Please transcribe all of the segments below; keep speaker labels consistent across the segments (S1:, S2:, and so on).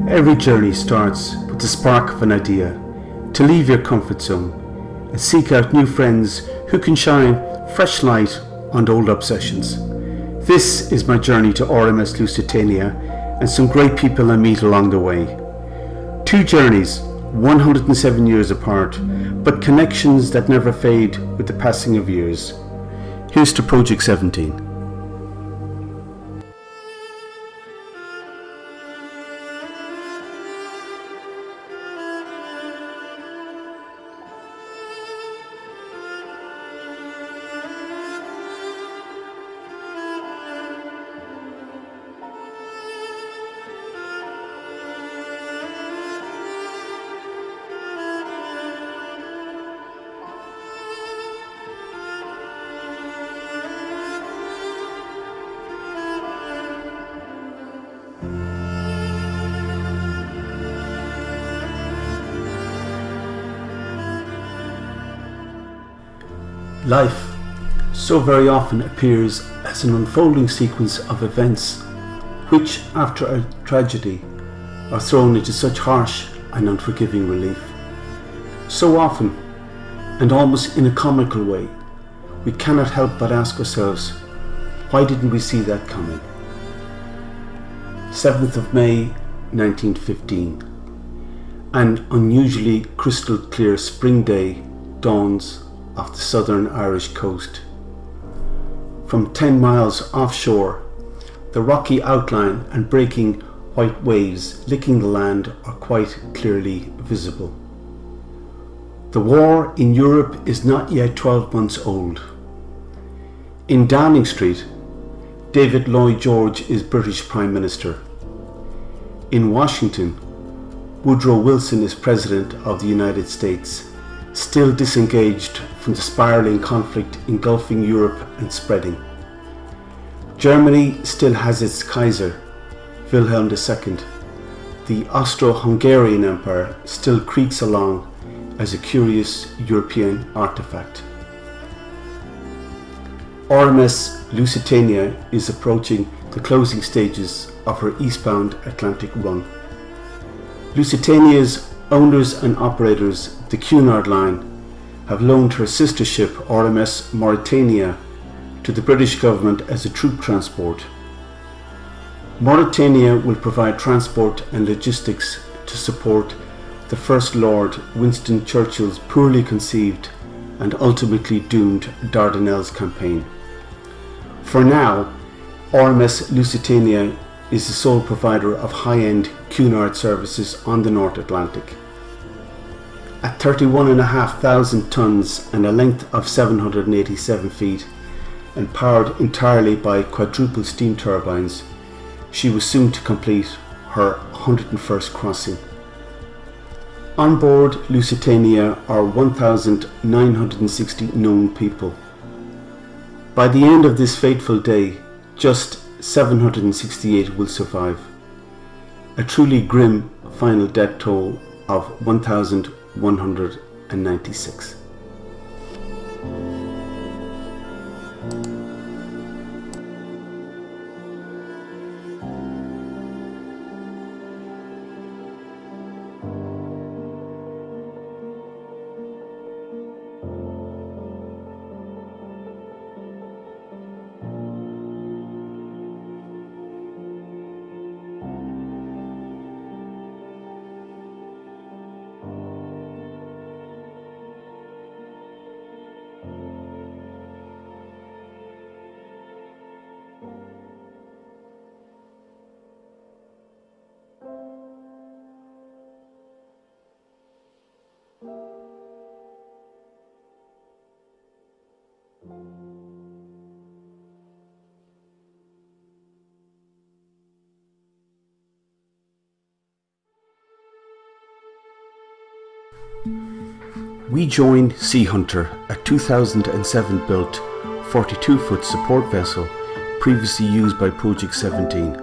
S1: Every journey starts with the spark of an idea, to leave your comfort zone and seek out new friends who can shine fresh light on old obsessions. This is my journey to RMS Lusitania and some great people I meet along the way. Two journeys, 107 years apart, but connections that never fade with the passing of years. Here's to Project 17. Life so very often appears as an unfolding sequence of events which, after a tragedy, are thrown into such harsh and unforgiving relief. So often, and almost in a comical way, we cannot help but ask ourselves, why didn't we see that coming? 7th of May 1915. An unusually crystal clear spring day dawns off the southern Irish coast. From 10 miles offshore, the rocky outline and breaking white waves licking the land are quite clearly visible. The war in Europe is not yet 12 months old. In Downing Street, David Lloyd George is British Prime Minister. In Washington, Woodrow Wilson is President of the United States, still disengaged from the spiralling conflict engulfing Europe and spreading. Germany still has its Kaiser, Wilhelm II. The Austro-Hungarian Empire still creaks along as a curious European artifact. RMS Lusitania is approaching the closing stages of her eastbound Atlantic run. Lusitania's owners and operators, the Cunard Line, have loaned her sister ship RMS Mauritania to the British government as a troop transport. Mauritania will provide transport and logistics to support the First Lord Winston Churchill's poorly conceived and ultimately doomed Dardanelles campaign. For now, RMS Lusitania is the sole provider of high-end Cunard services on the North Atlantic. At 31,500 tons and a length of 787 feet, and powered entirely by quadruple steam turbines, she was soon to complete her 101st crossing. On board Lusitania are 1,960 known people. By the end of this fateful day, just 768 will survive. A truly grim final death toll of 1,196. We joined Sea Hunter, a 2007 built 42-foot support vessel previously used by Project 17.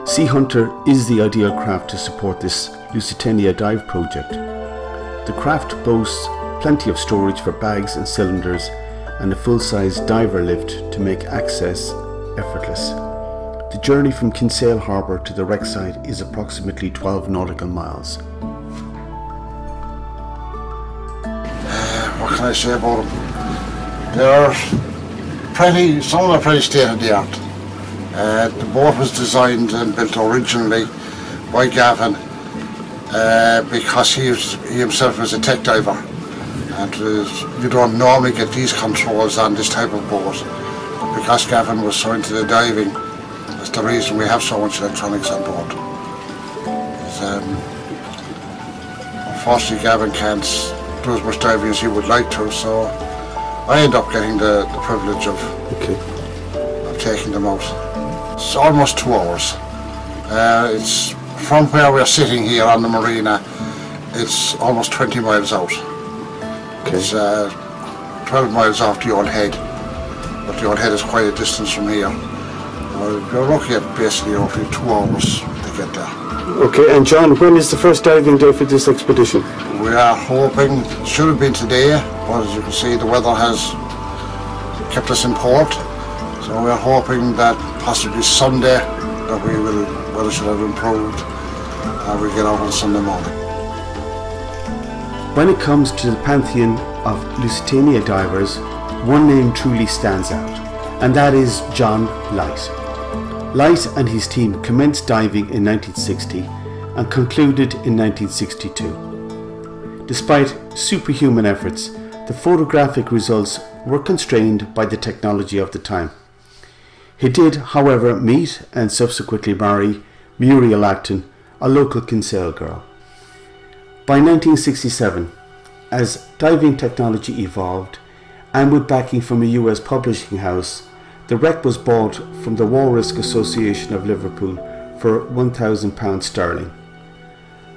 S1: Sea Hunter is the ideal craft to support this Lusitania dive project. The craft boasts plenty of storage for bags and cylinders and a full-size diver lift to make access effortless. The The journey from Kinsale Harbour to the wreck site is approximately 12 nautical miles.
S2: What can I say about them? Some of them are pretty state of the art. The boat was designed and built originally by Gavin because he himself was a tech diver, and you don't normally get these controls on this type of boat. Because Gavin was so into the diving, that's the reason we have so much electronics on board. Unfortunately, Gavin can't do as much diving as he would like to, so I end up getting the privilege of taking them out. It's almost 2 hours. It's from where we're sitting here on the marina, it's almost 20 miles out. It's 12 miles off the Old Head, but the Old Head is quite a distance from here. You're looking at basically roughly 2 hours to get there.
S1: Okay, and John, when is the first diving day for this expedition?
S2: We are hoping, it should have been today, but as you can see the weather has kept us in port. So we are hoping that possibly Sunday that weather should have improved and we'll get out on Sunday morning.
S1: When it comes to the pantheon of Lusitania divers, one name truly stands out, and that is John Light. Light and his team commenced diving in 1960 and concluded in 1962. Despite superhuman efforts, the photographic results were constrained by the technology of the time. He did, however, meet and subsequently marry Muriel Acton, a local Kinsale girl. By 1967, as diving technology evolved, and with backing from a US publishing house, the wreck was bought from the War Risk Association of Liverpool for £1,000 sterling.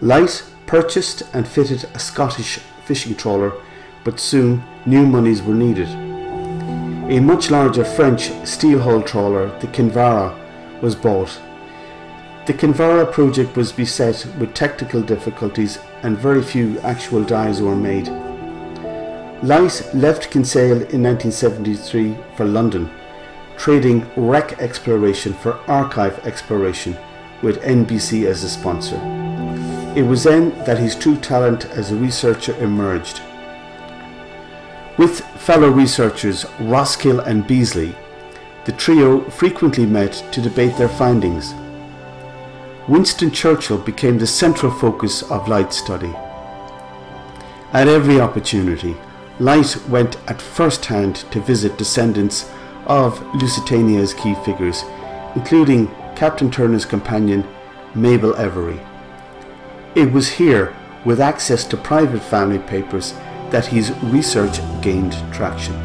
S1: Light purchased and fitted a Scottish fishing trawler, but soon new monies were needed. A much larger French steel-hull trawler, the Kinvara, was bought. The Kinvara project was beset with technical difficulties and very few actual dives were made. Light left Kinsale in 1973 for London, trading wreck exploration for archive exploration with NBC as a sponsor. It was then that his true talent as a researcher emerged. With fellow researchers Roskill and Beasley, the trio frequently met to debate their findings. Winston Churchill became the central focus of Light's study. At every opportunity, Light went at first hand to visit descendants of Lusitania's key figures, including Captain Turner's companion, Mabel Every. It was here, with access to private family papers, that his research gained traction.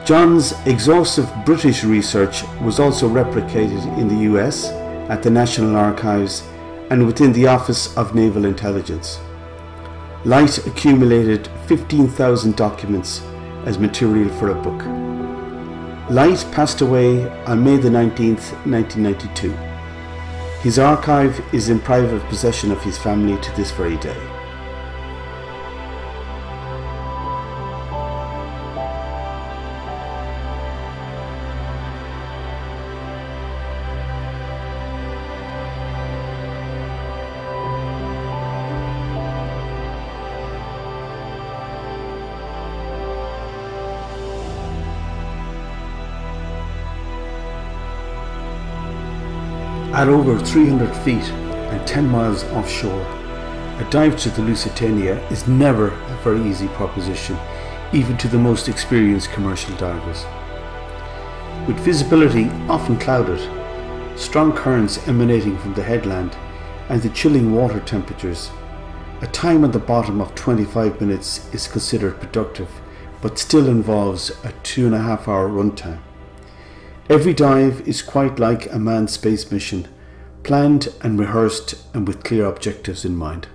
S1: John's exhaustive British research was also replicated in the US, at the National Archives, and within the Office of Naval Intelligence. Light accumulated 15,000 documents as material for a book. Light passed away on May the 19th, 1992. His archive is in private possession of his family to this very day. At over 300 feet and 10 miles offshore, a dive to the Lusitania is never a very easy proposition, even to the most experienced commercial divers. With visibility often clouded, strong currents emanating from the headland, and the chilling water temperatures, a time at the bottom of 25 minutes is considered productive, but still involves a 2.5-hour runtime. Every dive is quite like a manned space mission, planned and rehearsed and with clear objectives in mind.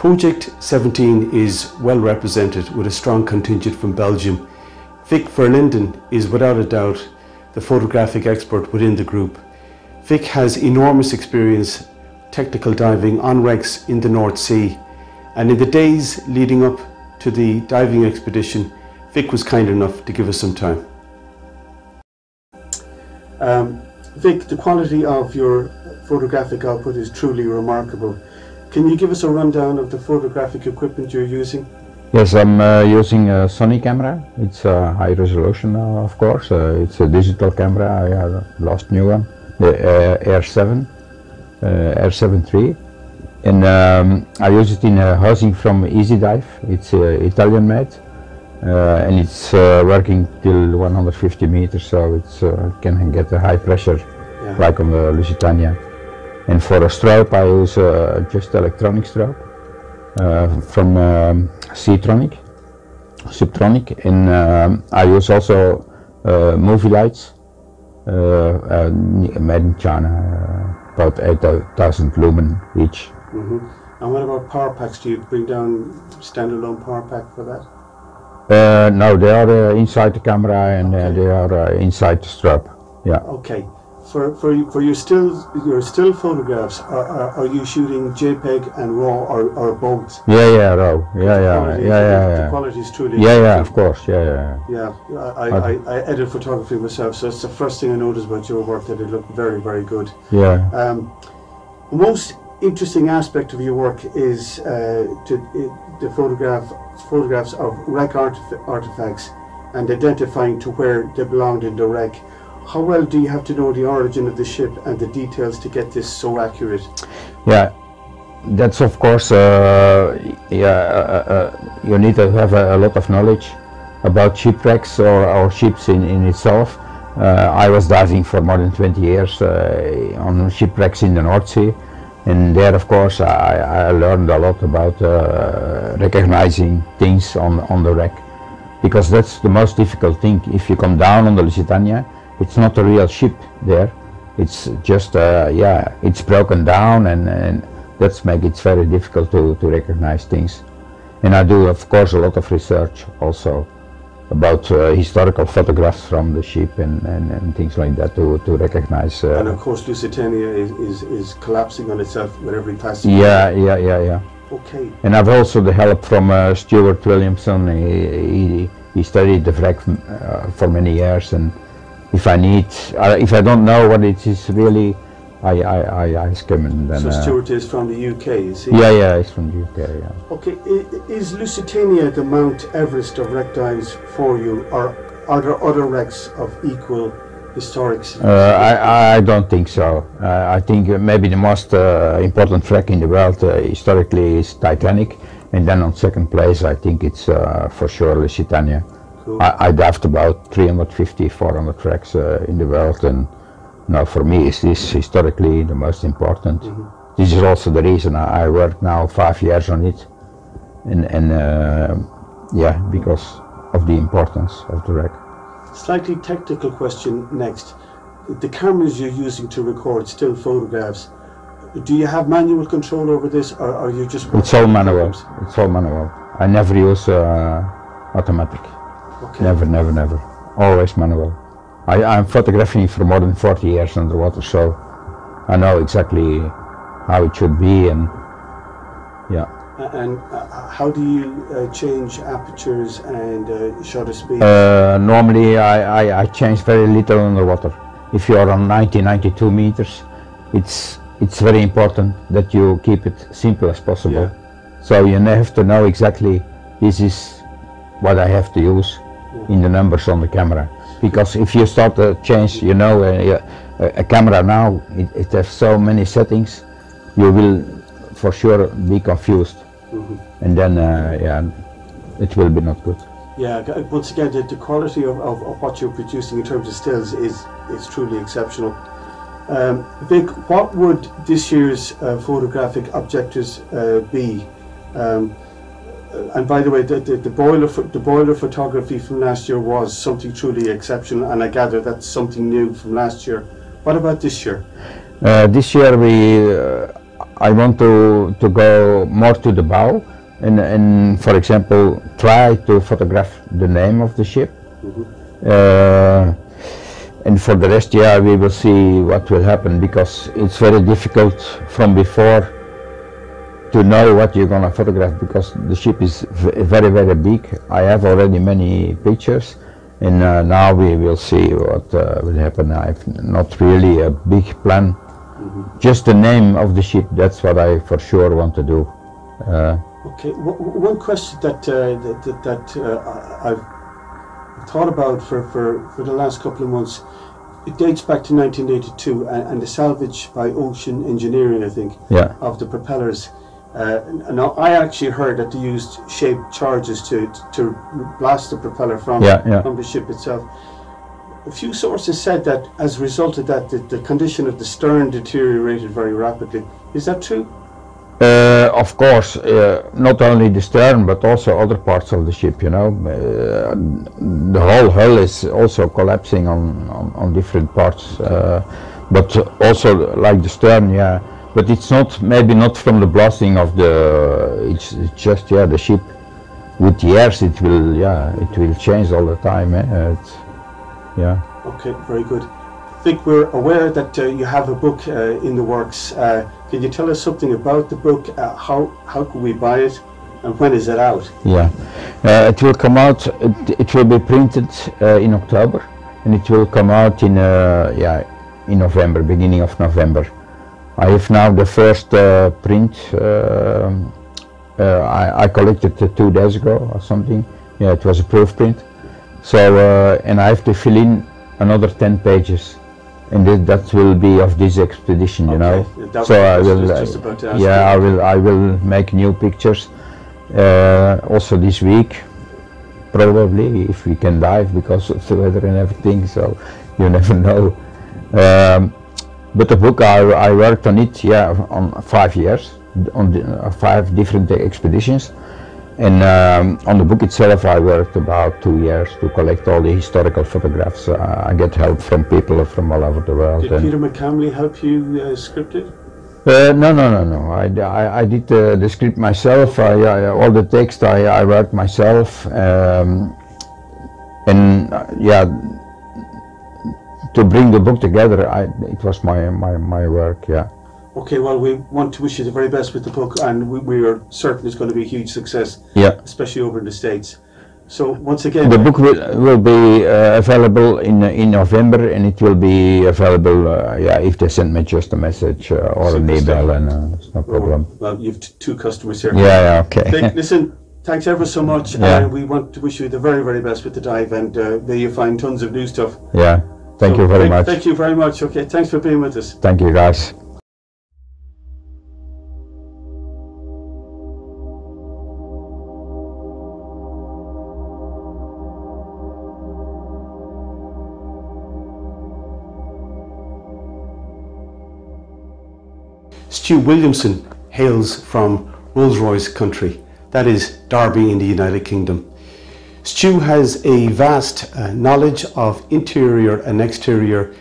S1: Project 17 is well represented with a strong contingent from Belgium. Vic Verlinden is without a doubt the photographic expert within the group. Vic has enormous experience technical diving on wrecks in the North Sea, and in the days leading up to the diving expedition, Vic was kind enough to give us some time. Vic, the quality of your photographic output is truly remarkable. Can you give us a rundown of the photographic equipment you're using?
S3: Yes, I'm using a Sony camera. It's a high resolution, of course. It's a digital camera. I have lost new one, the R7 III, and I use it in housing from Easy Dive. It's Italian made, and it's working till 150 meters, so it's can get a high pressure, yeah, like on the Lusitania. And for a strobe, I use just electronic strobe from Subtronic, and I use also movie lights made in China, about 8,000 lumen each.
S1: Mm-hmm. And what about power packs? Do you bring down standalone power pack for that?
S3: No, they are inside the camera, and okay, they are inside the strobe. Yeah.
S1: Okay. For your still photographs, are you shooting JPEG and RAW or both?
S3: Yeah, RAW. Yeah.
S1: The quality is truly.
S3: Yeah, of course. Yeah.
S1: I edit photography myself, so it's the first thing I noticed about your work, that it looked very, very good.
S3: Yeah.
S1: The most interesting aspect of your work is the photographs of wreck artifacts and identifying to where they belonged in the wreck. How well do you have to know the origin of the ship and the details to get this so accurate?
S3: Yeah, that's of course, you need to have a lot of knowledge about shipwrecks or ships in itself. I was diving for more than 20 years on shipwrecks in the North Sea, and there of course I learned a lot about recognizing things on the wreck, because that's the most difficult thing. If you come down on the Lusitania, it's not a real ship there. It's just, it's broken down, and that's make it very difficult to recognize things. And I do, of course, a lot of research also about historical photographs from the ship and things like that to recognize.
S1: And of course, Lusitania is collapsing on itself with every passing.
S3: Yeah.
S1: Okay.
S3: And I've also the help from Stuart Williamson. He studied the wreck for many years, and if I don't know what it is really, I ask him. And then,
S1: so Stuart is from the UK, is he?
S3: Yeah, he's from the UK, yeah.
S1: Okay, is Lusitania the Mount Everest of wreck dives for you, or are there other wrecks of equal historic significance?
S3: I don't think so. I think maybe the most important wreck in the world historically is Titanic, and then on second place I think it's for sure Lusitania. Cool. I dived about 350, 400 wrecks in the world, and now for me is this historically the most important. Mm-hmm. This is also the reason I work now 5 years on it, and because of the importance of the wreck.
S1: Slightly technical question next. The cameras you're using to record still photographs, do you have manual control over this, or are you just...
S3: It's all manual. It's all manual. I never use automatic. Okay. Never. Always manual. I'm photographing for more than 40 years underwater, so I know exactly how it should be, and yeah.
S1: And how do you change apertures and shutter speed?
S3: Normally I change very little underwater. If you are on 92 meters, it's very important that you keep it simple as possible. Yeah. So you have to know exactly this is what I have to use in the numbers on the camera. Because if you start to change, a camera now, it has so many settings, you will for sure be confused. Mm-hmm. And then, it will be not good.
S1: Yeah, once again, the quality of what you're producing in terms of stills is truly exceptional. Vic, what would this year's photographic objectives be? And by the way, the boiler photography from last year was something truly exceptional, and I gather that's something new from last year. What about this year?
S3: This year I want to go more to the bow and for example try to photograph the name of the ship. And for the rest, yeah, we will see what will happen, because it's very difficult from before to know what you're gonna photograph, because the ship is very, very big. I have already many pictures, and now we will see what will happen. I've not really a big plan. Just the name of the ship, that's what I for sure want to do.
S1: Okay, one question that I've thought about for the last couple of months, it dates back to 1982 and the salvage by Ocean Engineering, I think,
S3: yeah,
S1: of the propellers. Now I actually heard that they used shaped charges to blast the propeller from the ship itself. A few sources said that as a result of that, the condition of the stern deteriorated very rapidly. Is that true?
S3: Of course, not only the stern, but also other parts of the ship, you know. The whole hull is also collapsing on different parts, but also like the stern, yeah. But it's not, maybe not from the blasting of the, it's just, yeah, the ship. With the years it will, yeah, it will change all the time, yeah. Okay,
S1: very good. I think we're aware that you have a book in the works. Can you tell us something about the book? How can we buy it, and when is it out?
S3: Yeah, it will come out. It will be printed in October, and it will come out in in November, beginning of November. I have now the first print. I collected 2 days ago or something. Yeah, it was a proof print. So and I have to fill in another 10 pages. And that will be of this expedition, you know. So I will, I will make new pictures. Also this week, probably, if we can dive because of the weather and everything. So you never know. But the book, I worked on it, yeah, on 5 years, on 5 different expeditions. And on the book itself, I worked about 2 years to collect all the historical photographs. I get help from people from all over the world.
S1: Did Peter McCamley help you script it?
S3: No. I did the script myself. All the text I wrote myself. Yeah, to bring the book together, it was my work. Yeah.
S1: Okay, well, we want to wish you the very best with the book, and we are certain it's going to be a huge success, especially over in the States. So once again,
S3: the book will be available in November, and it will be available if they send me just a message or an email, and it's no problem.
S1: Well, you've 2 customers here.
S3: Yeah, okay.
S1: Listen, thanks ever so much, and we want to wish you the very, very best with the dive, and may you find tons of new stuff.
S3: Yeah, thank you very much.
S1: Thank you very much. Okay, thanks for being with us.
S3: Thank you, guys.
S1: Stu Williamson hails from Rolls-Royce country, that is Derby in the United Kingdom. Stu has a vast knowledge of interior and exterior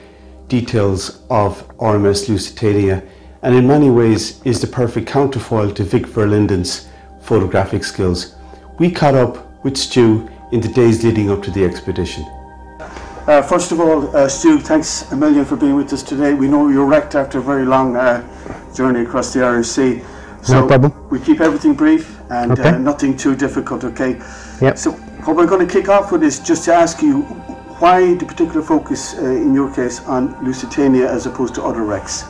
S1: details of RMS Lusitania, and in many ways is the perfect counterfoil to Vic Verlinden's photographic skills. We caught up with Stu in the days leading up to the expedition. First of all, Stu, thanks a million for being with us today. We know you're wrecked after a very long journey across the Irish Sea. So
S4: no problem.
S1: We keep everything brief and nothing too difficult, okay?
S4: Yep.
S1: So what we're going to kick off with is just to ask you, why the particular focus, in your case, on Lusitania as opposed to other wrecks?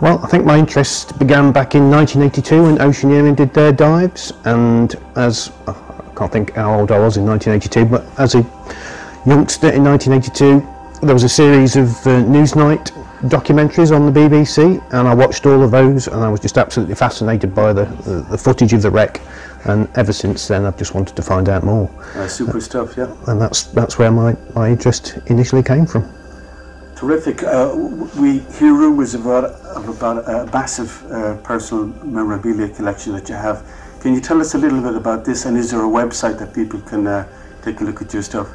S4: Well, I think my interest began back in 1982 when Oceaneering did their dives, and as, I can't think how old I was in 1982, but as a youngster in 1982, there was a series of Newsnight documentaries on the BBC, and I watched all of those, and I was just absolutely fascinated by the footage of the wreck, and ever since then I've just wanted to find out more.
S1: Super stuff, yeah.
S4: And that's where my interest initially came from.
S1: Terrific. We hear rumours about a massive personal memorabilia collection that you have. Can you tell us a little bit about this, and is there a website that people can take a look at your stuff?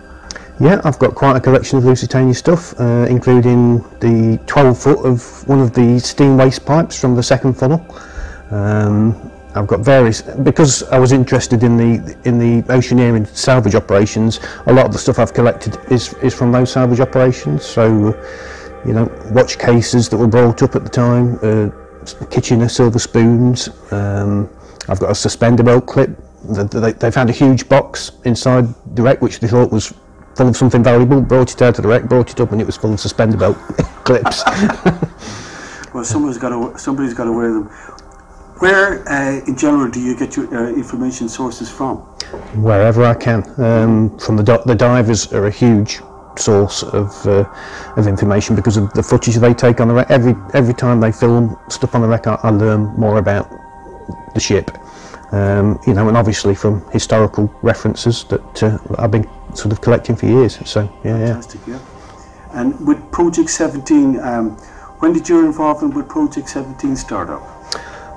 S4: Yeah, I've got quite a collection of Lusitania stuff, including the 12-foot of one of the steam waste pipes from the second funnel. I've got various, because I was interested in the oceaneering salvage operations. A lot of the stuff I've collected is from those salvage operations. So, you know, watch cases that were brought up at the time, Kitchener silver spoons. I've got a suspender belt clip. They found a huge box inside the wreck which they thought was full of something valuable. Brought it out of the wreck, brought it up, and it was full of suspender belt clips.
S1: Well, somebody's got to wear them. Where, in general, do you get your information sources from?
S4: Wherever I can. From the divers are a huge source of information because of the footage they take on the wreck. Every time they film stuff on the wreck, I learn more about the ship. You know, and obviously from historical references that I've been sort of collecting for years. So
S1: Fantastic, yeah. And with Project 17, when did your involvement with Project 17 start up?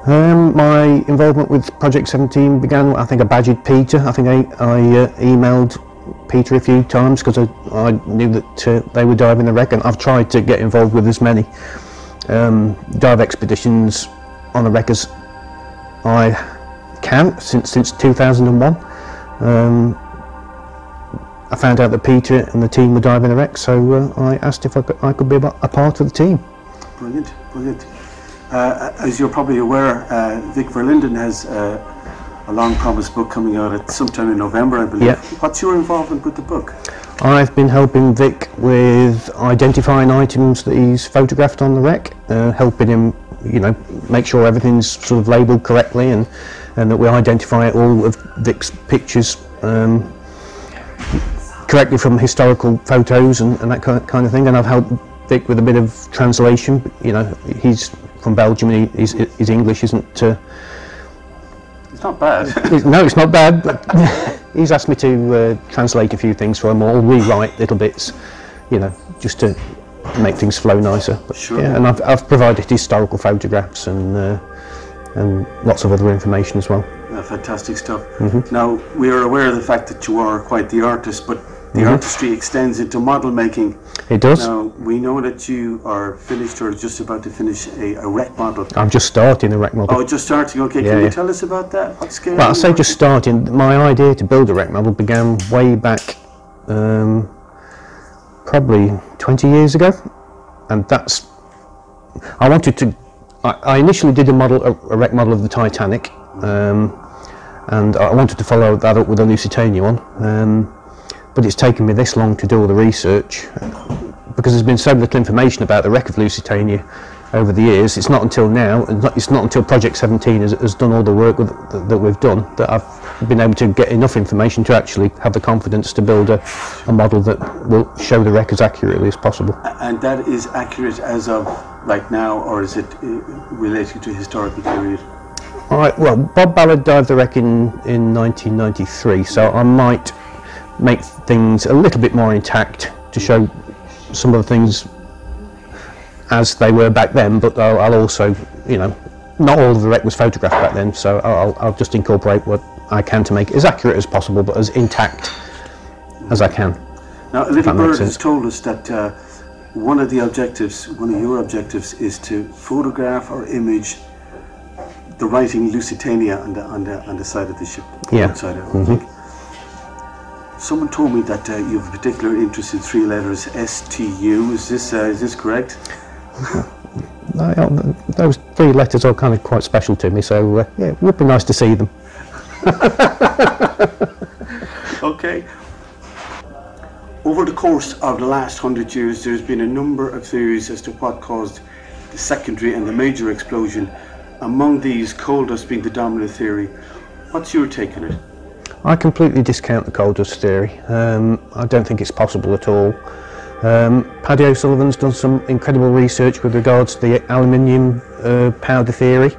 S4: My involvement with Project 17 began, I think I badgered Peter. I think I emailed Peter a few times because I knew that they were diving the wreck, and I've tried to get involved with as many dive expeditions on the wreck as I can since 2001. I found out that Peter and the team were diving the wreck, so I asked if I could be a part of the team.
S1: Brilliant, brilliant. As you're probably aware, Vic Verlinden has a long-promised book coming out at sometime in November, I believe.
S4: Yeah.
S1: What's your involvement with the book?
S4: I've been helping Vic with identifying items that he's photographed on the wreck, helping him, you know, make sure everything's sort of labelled correctly, and that we identify all of Vic's pictures correctly from historical photos and that kind of thing. And I've helped Vic with a bit of translation. You know, he's from Belgium and his English isn't...
S1: It's not bad.
S4: No, it's not bad, but he's asked me to translate a few things for him, or rewrite little bits, you know, just to make things flow nicer. But,
S1: sure.
S4: Yeah, and I've provided historical photographs and lots of other information as well.
S1: Fantastic stuff.
S4: Mm-hmm.
S1: Now, we are aware of the fact that you are quite the artist, but the artistry extends into model making.
S4: It does.
S1: Now, we know that you are finished or just about to finish a wreck model.
S4: I'm just starting a wreck model.
S1: Oh, just starting, okay.
S4: Yeah,
S1: Can you tell us about that? What scale?
S4: Well, I say just starting. My idea to build a wreck model began way back, probably 20 years ago. And that's... I initially did a wreck model of the Titanic, and I wanted to follow that up with a Lusitania one. But it's taken me this long to do all the research because there's been so little information about the wreck of Lusitania over the years. It's not until now, it's not until Project 17 has done all the work that we've done, that I've been able to get enough information to actually have the confidence to build a model that will show the wreck as accurately as possible.
S1: And that is accurate as of like now, or is it related to historical period?
S4: All right, well, Bob Ballard dived the wreck in 1993, so I might make things a little bit more intact to show some of the things as they were back then, but I'll also, you know, not all of the wreck was photographed back then, so I'll just incorporate what I can to make it as accurate as possible, but as intact as I can.
S1: Now, a little bird has told us that one of your objectives is to photograph or image the writing Lusitania on the side of the ship.
S4: Yeah.
S1: Outside of it, I think. Someone told me that you have a particular interest in three letters, STU. Is this correct?
S4: Those three letters are kind of quite special to me, so yeah, it would be nice to see them.
S1: Okay. Over the course of the last 100 years, there's been a number of theories as to what caused the secondary and the major explosion. Among these, coal dust being the dominant theory. What's your take on it?
S4: I completely discount the coal dust theory. I don't think it's possible at all. Paddy O'Sullivan's done some incredible research with regards to the aluminium powder theory,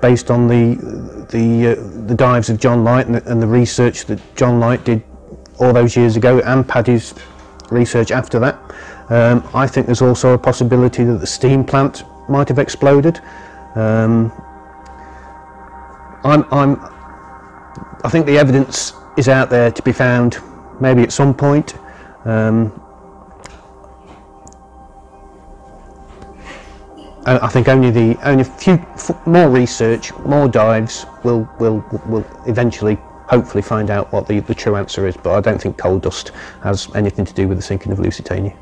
S4: based on the dives of John Light and the research that John Light did all those years ago, and Paddy's research after that. I think there's also a possibility that the steam plant might have exploded. I think the evidence is out there to be found maybe at some point. I think only a few more research, more dives will eventually, hopefully, find out what the true answer is. But I don't think coal dust has anything to do with the sinking of Lusitania.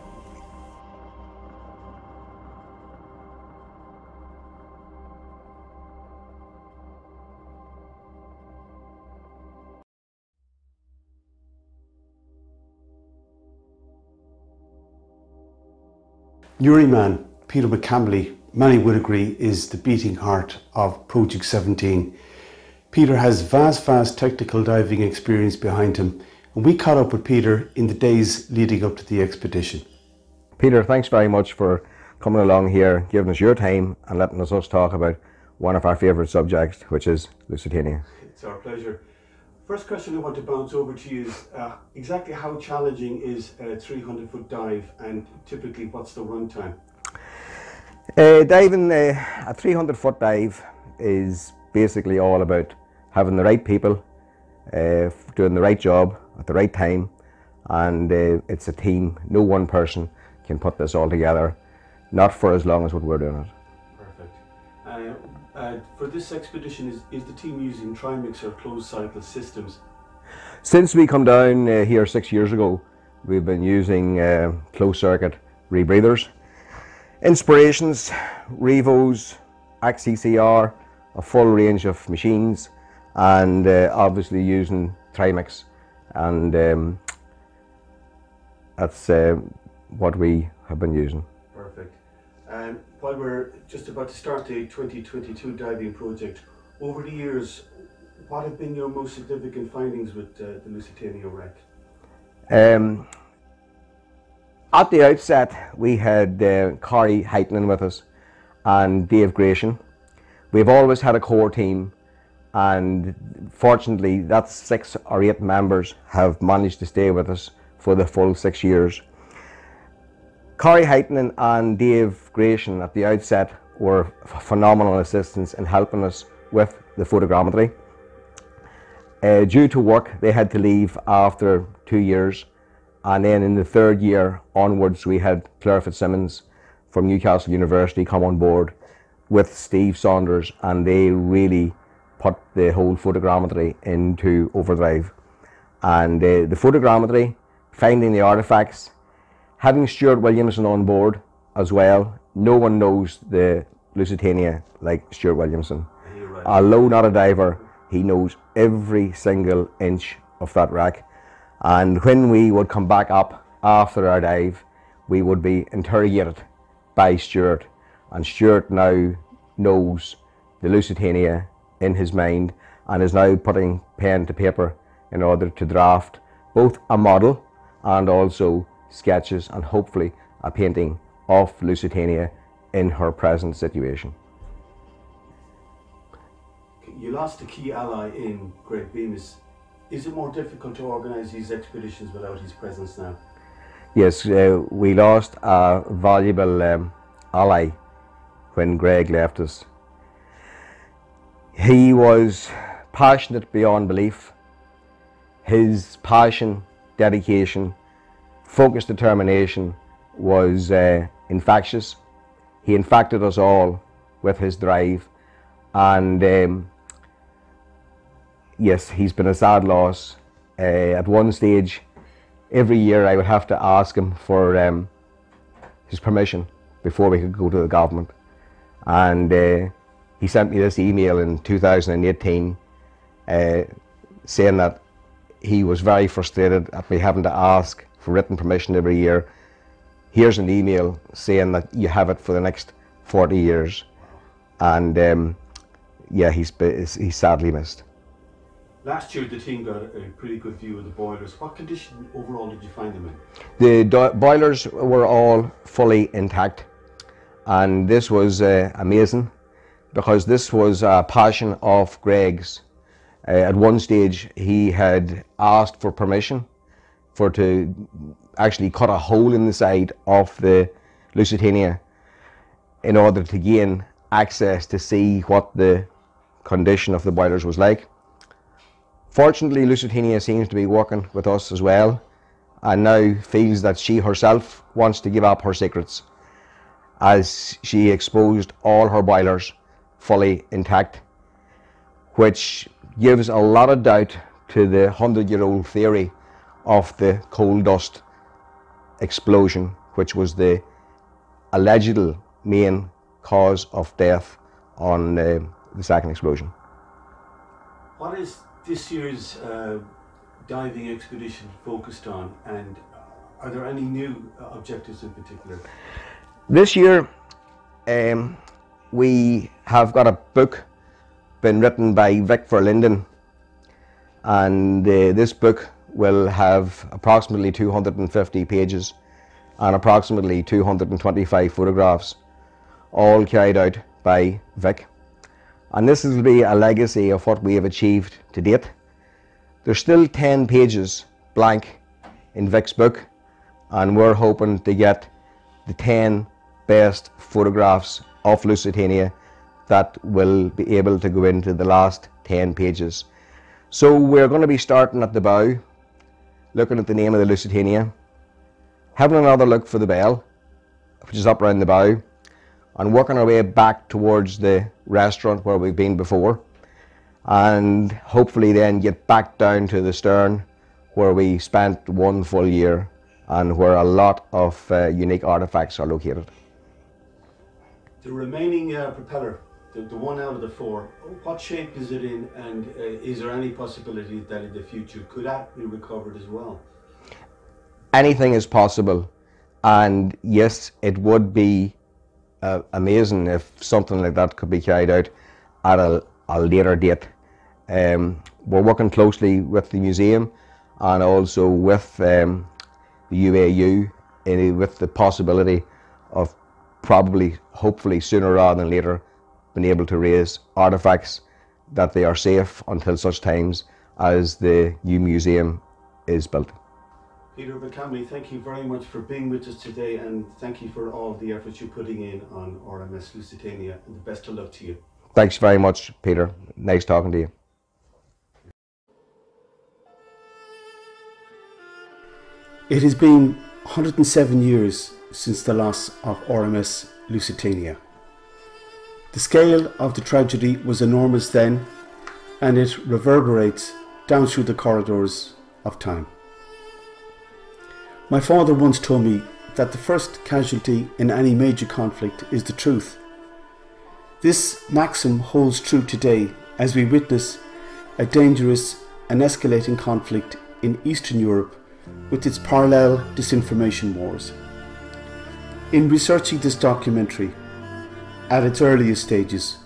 S1: Juryman Peter McCamley, many would agree, is the beating heart of Project 17. Peter has vast technical diving experience behind him, and we caught up with Peter in the days leading up to the expedition.
S5: Peter, thanks very much for coming along here, giving us your time and letting us talk about one of our favourite subjects, which is Lusitania.
S1: It's our pleasure. First question I want to bounce over to you is exactly how challenging is a 300-foot dive, and typically what's the run time?
S5: Diving a 300-foot dive is basically all about having the right people, doing the right job at the right time, and it's a team. No one person can put this all together, not for as long as what we're doing it.
S1: Perfect. For this expedition, is the team using trimix or closed cycle systems?
S5: Since we come down here 6 years ago, we've been using closed circuit rebreathers, Inspirations, Revos, AXCCR, a full range of machines, and obviously using trimix, and that's what we have been using.
S1: Perfect. While we're just about to start the 2022 diving project, over the years, what have been your most significant findings with the Lusitania wreck?
S5: At the outset, we had Corey Heitman with us and Dave Gratian. We've always had a core team, and fortunately that's 6 or 8 members have managed to stay with us for the full 6 years. Corey Heitman and Dave Gratian at the outset were phenomenal assistants in helping us with the photogrammetry. Due to work, they had to leave after 2 years, and then in the 3rd year onwards we had Claire Fitzsimmons from Newcastle University come on board with Steve Saunders, and they really put the whole photogrammetry into overdrive. And the photogrammetry, finding the artifacts, having Stuart Williamson on board as well. No one knows the Lusitania like Stuart Williamson.
S1: Right.
S5: Although not a diver, he knows every single inch of that wreck. And when we would come back up after our dive, we would be interrogated by Stuart, and Stuart now knows the Lusitania in his mind and is now putting pen to paper in order to draft both a model and also sketches and hopefully a painting of Lusitania in her present situation.
S1: You lost a key ally in Greg Bemis. Is it more difficult to organise these expeditions without his presence now?
S5: Yes, we lost a valuable ally when Greg left us. He was passionate beyond belief. His passion, dedication, focused determination was infectious. He infected us all with his drive, and yes, he's been a sad loss. At one stage, every year I would have to ask him for his permission before we could go to the government, and he sent me this email in 2018 saying that he was very frustrated at me having to ask for written permission every year. Here's an email saying that you have it for the next 40 years, and yeah, he's sadly missed.
S1: Last year the team got a pretty good view of the boilers. What condition overall did you find them in?
S5: The boilers were all fully intact, and this was amazing, because this was a passion of Greg's. At one stage he had asked for permission to actually cut a hole in the side of the Lusitania in order to gain access to see what the condition of the boilers was like. Fortunately, Lusitania seems to be working with us as well, and now feels that she herself wants to give up her secrets, as she exposed all her boilers fully intact, which gives a lot of doubt to the 100-year-old theory of the coal dust explosion, which was the alleged main cause of death on the second explosion.
S1: What is this year's diving expedition focused on, and are there any new objectives in particular?
S5: This year we have got a book been written by Vic Verlinden, and this book will have approximately 250 pages and approximately 225 photographs, all carried out by Vic. And this will be a legacy of what we have achieved to date. There's still 10 pages blank in Vic's book, and we're hoping to get the 10 best photographs of Lusitania that will be able to go into the last 10 pages. So we're going to be starting at the bow, looking at the name of the Lusitania, having another look for the bell, which is up around the bow, and working our way back towards the restaurant where we've been before, and hopefully then get back down to the stern where we spent 1 full year and where a lot of unique artifacts are located.
S1: The remaining propeller, the one out of the 4, what shape is it in, and is there any possibility that in the future could that be recovered as well?
S5: Anything is possible, and yes, it would be amazing if something like that could be carried out at a later date. We're working closely with the museum and also with the UAU with the possibility of probably, hopefully sooner rather than later, being able to raise artifacts that they are safe until such times as the new museum is built.
S1: Peter McCamley, thank you very much for being with us today, and thank you for all the efforts you're putting in on RMS Lusitania, and the best of luck to you.
S5: Thanks very much, Peter. Nice talking to you.
S1: It has been 107 years since the loss of RMS Lusitania. The scale of the tragedy was enormous then, and it reverberates down through the corridors of time. My father once told me that the first casualty in any major conflict is the truth. This maxim holds true today as we witness a dangerous and escalating conflict in Eastern Europe with its parallel disinformation wars. In researching this documentary, at its earliest stages,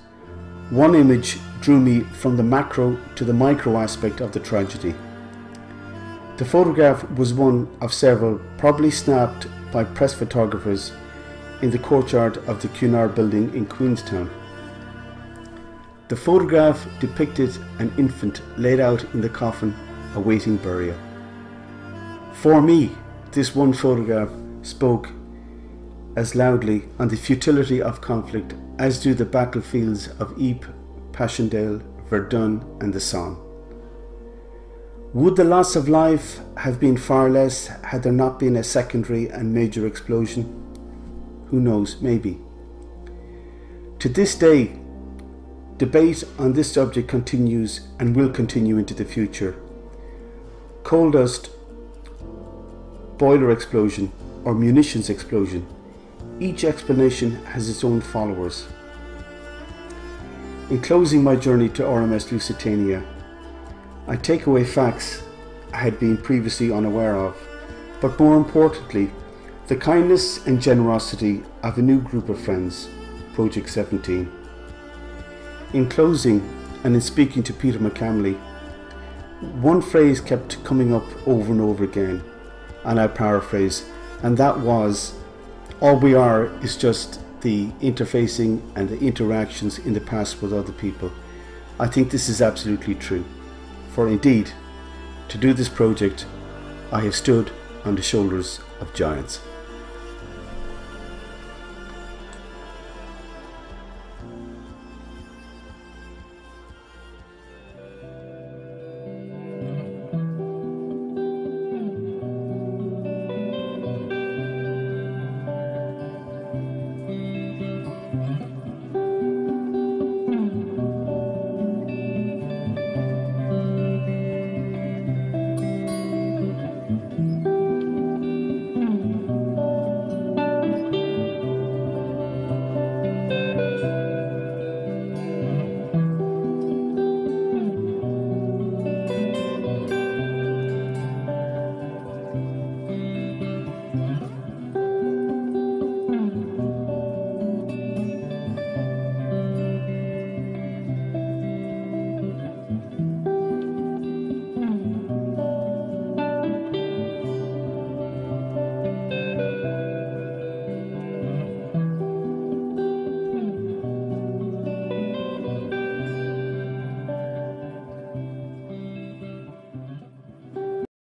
S1: one image drew me from the macro to the micro aspect of the tragedy. The photograph was one of several, probably snapped by press photographers in the courtyard of the Cunard building in Queenstown. The photograph depicted an infant laid out in the coffin awaiting burial. For me, this one photograph spoke as loudly on the futility of conflict as do the battlefields of Ypres, Passchendaele, Verdun and the Somme. Would the loss of life have been far less had there not been a secondary and major explosion? Who knows, maybe. To this day, debate on this subject continues and will continue into the future. Coal dust, boiler explosion or munitions explosion, each explanation has its own followers. In closing my journey to RMS Lusitania, I take away facts I had been previously unaware of, but more importantly, the kindness and generosity of a new group of friends, Project 17. In closing, and in speaking to Peter McCamley, one phrase kept coming up over and over again, and I paraphrase, and that was, all we are is just the interfacing and the interactions in the past with other people. I think this is absolutely true. For indeed, to do this project, I have stood on the shoulders of giants.